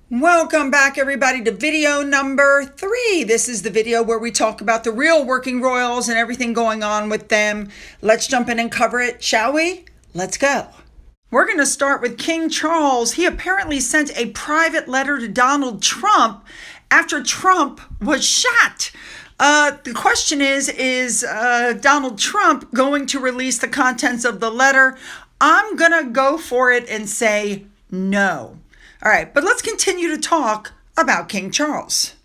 Welcome back, everybody, to video number 3. This is the video where we talk about the real working royals and everything going on with them. Let's jump in and cover it, shall we? Let's go. We're going to start with King Charles. He apparently sent a private letter to Donald Trump after Trump was shot. The question is Donald Trump going to release the contents of the letter? I'm going to go for it and say no. All right, but let's continue to talk about King Charles.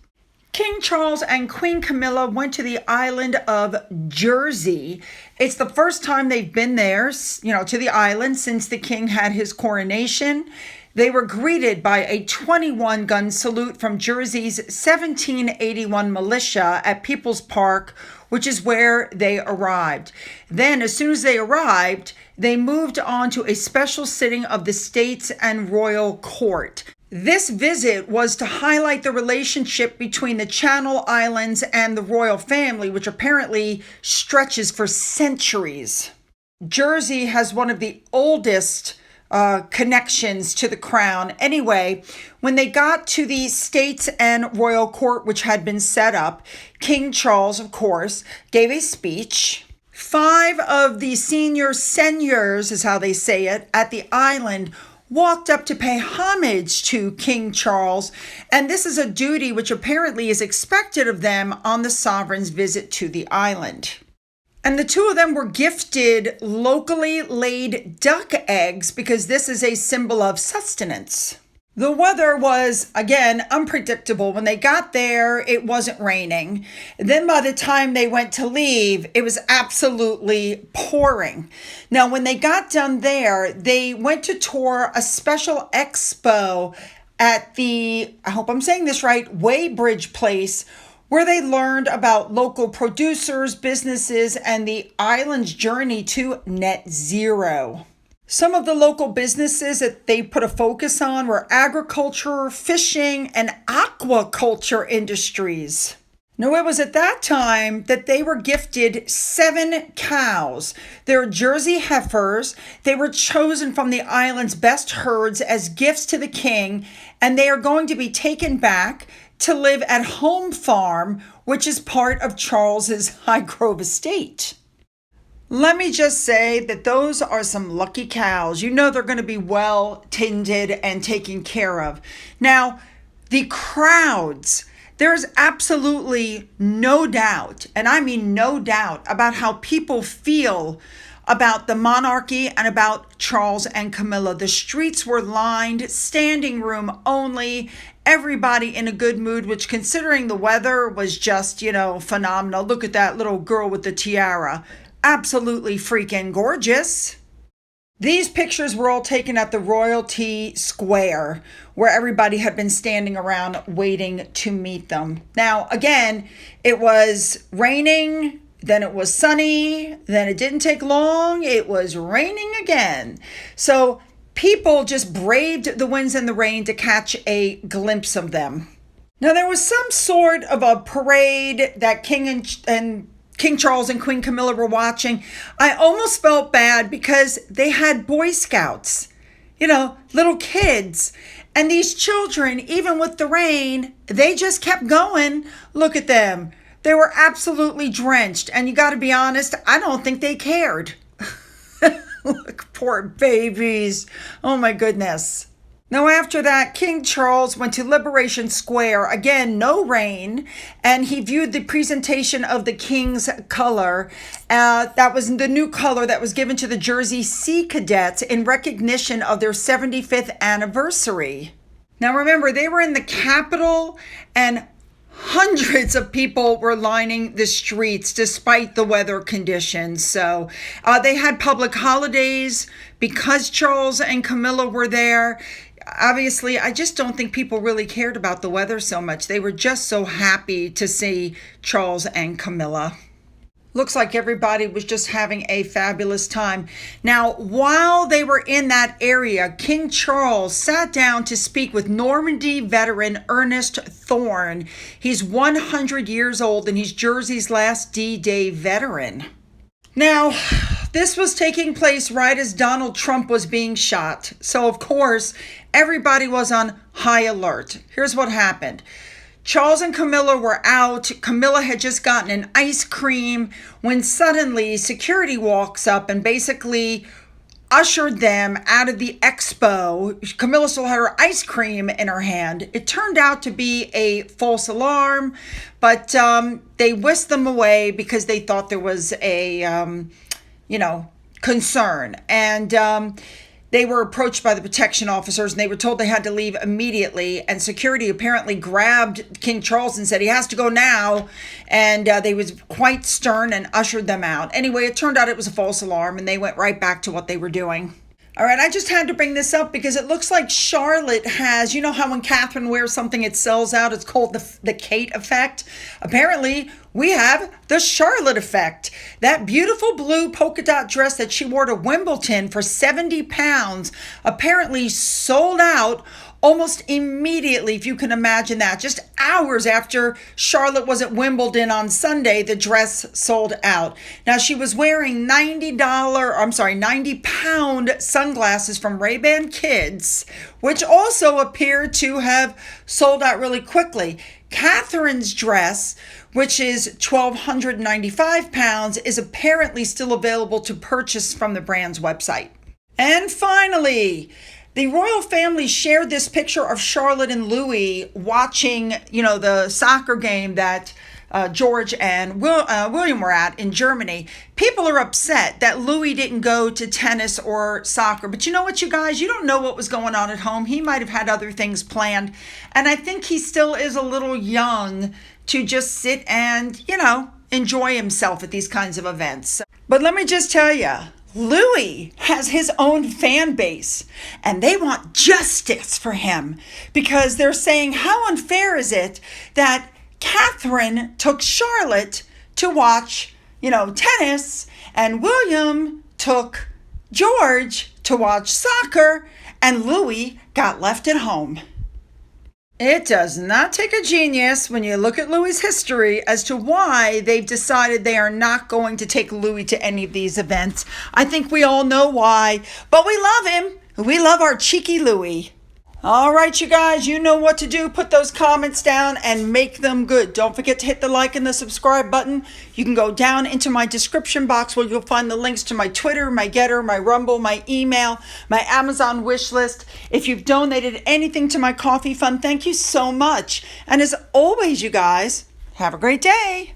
King Charles and Queen Camila went to the island of Jersey. It's the first time they've been there, to the island since the king had his coronation. They were greeted by a 21-gun salute from Jersey's 1781 militia at People's Park, which is where they arrived. Then, as soon as they arrived, they moved on to a special sitting of the States and Royal Court. This visit was to highlight the relationship between the Channel Islands and the royal family, which apparently stretches for centuries. Jersey has one of the oldest connections to the crown. Anyway, when they got to the States and Royal Court, which had been set up, King Charles, of course, gave a speech. 5 of the seniors, is how they say it, at the island walked up to pay homage to King Charles, and this is a duty which apparently is expected of them on the sovereign's visit to the island. And the 2 of them were gifted locally laid duck eggs because this is a symbol of sustenance. The weather was, again, unpredictable. When they got there, it wasn't raining. Then by the time they went to leave, it was absolutely pouring. Now, when they got done there, they went to tour a special expo at the, I hope I'm saying this right, Weybridge Place, where they learned about local producers, businesses, and the island's journey to net zero. Some of the local businesses that they put a focus on were agriculture, fishing, and aquaculture industries. Now, it was at that time that they were gifted 7 cows. They're Jersey heifers. They were chosen from the island's best herds as gifts to the king, and they are going to be taken back to live at Home Farm, which is part of Charles's Highgrove estate. Let me just say that those are some lucky cows. You know they're going to be well tended and taken care of. Now, the crowds, there's absolutely no doubt, and I mean no doubt, about how people feel about the monarchy and about Charles and Camilla. The streets were lined, standing room only, everybody in a good mood, which considering the weather was just, phenomenal. Look at that little girl with the tiara. Absolutely freaking gorgeous. These pictures were all taken at the Royalty Square, where everybody had been standing around waiting to meet them. Now, again, it was raining, then it was sunny, then it didn't take long, it was raining again. So people just braved the winds and the rain to catch a glimpse of them. Now, there was some sort of a parade that King Charles and Queen Camilla were watching. I almost felt bad because they had Boy Scouts, little kids. And these children, even with the rain, they just kept going. Look at them. They were absolutely drenched. And you got to be honest, I don't think they cared. Look, poor babies. Oh my goodness. Now, after that, King Charles went to Liberation Square. Again, no rain. And he viewed the presentation of the King's color. That was the new color that was given to the Jersey Sea Cadets in recognition of their 75th anniversary. Now, remember, they were in the Capitol and hundreds of people were lining the streets despite the weather conditions. So they had public holidays because Charles and Camilla were there. Obviously, I just don't think people really cared about the weather so much. They were just so happy to see Charles and Camilla. Looks like everybody was just having a fabulous time. Now, while they were in that area, King Charles sat down to speak with Normandy veteran Ernest Thorne. He's 100 years old and he's Jersey's last D-Day veteran. Now, this was taking place right as Donald Trump was being shot. So, of course, everybody was on high alert. Here's what happened. Charles and Camila were out. Camila had just gotten an ice cream when suddenly security walks up and basically ushered them out of the expo. Camila still had her ice cream in her hand. It turned out to be a false alarm, but they whisked them away because they thought there was a, concern. And they were approached by the protection officers and they were told they had to leave immediately. And security apparently grabbed King Charles and said he has to go now. And they was quite stern and ushered them out. Anyway, it turned out it was a false alarm and they went right back to what they were doing. All right, I just had to bring this up because it looks like Charlotte has, you know how when Catherine wears something, it sells out? It's called the Kate effect. Apparently, we have the Charlotte effect. That beautiful blue polka dot dress that she wore to Wimbledon for 70 pounds apparently sold out almost immediately, if you can imagine that. Just hours after Charlotte was at Wimbledon on Sunday, the dress sold out. Now, she was wearing $90-pound sunglasses from Ray-Ban Kids, which also appeared to have sold out really quickly. Catherine's dress, which is 1,295 pounds, is apparently still available to purchase from the brand's website. And finally, the royal family shared this picture of Charlotte and Louis watching, the soccer game that George and William were at in Germany. People are upset that Louis didn't go to tennis or soccer. But you know what, you guys? You don't know what was going on at home. He might have had other things planned. And I think he still is a little young to just sit and, enjoy himself at these kinds of events. But let me just tell you, Louis has his own fan base and they want justice for him because they're saying, how unfair is it that Catherine took Charlotte to watch, tennis and William took George to watch soccer and Louis got left at home. It does not take a genius when you look at Louis' history as to why they've decided they are not going to take Louis to any of these events. I think we all know why, but we love him. We love our cheeky Louis. All right, you guys, you know what to do. Put those comments down and make them good. Don't forget to hit the like and the subscribe button. You can go down into my description box where you'll find the links to my Twitter, my Gettr, my Rumble, my email, my Amazon wish list. If you've donated anything to my coffee fund, thank you so much. And as always, you guys, have a great day.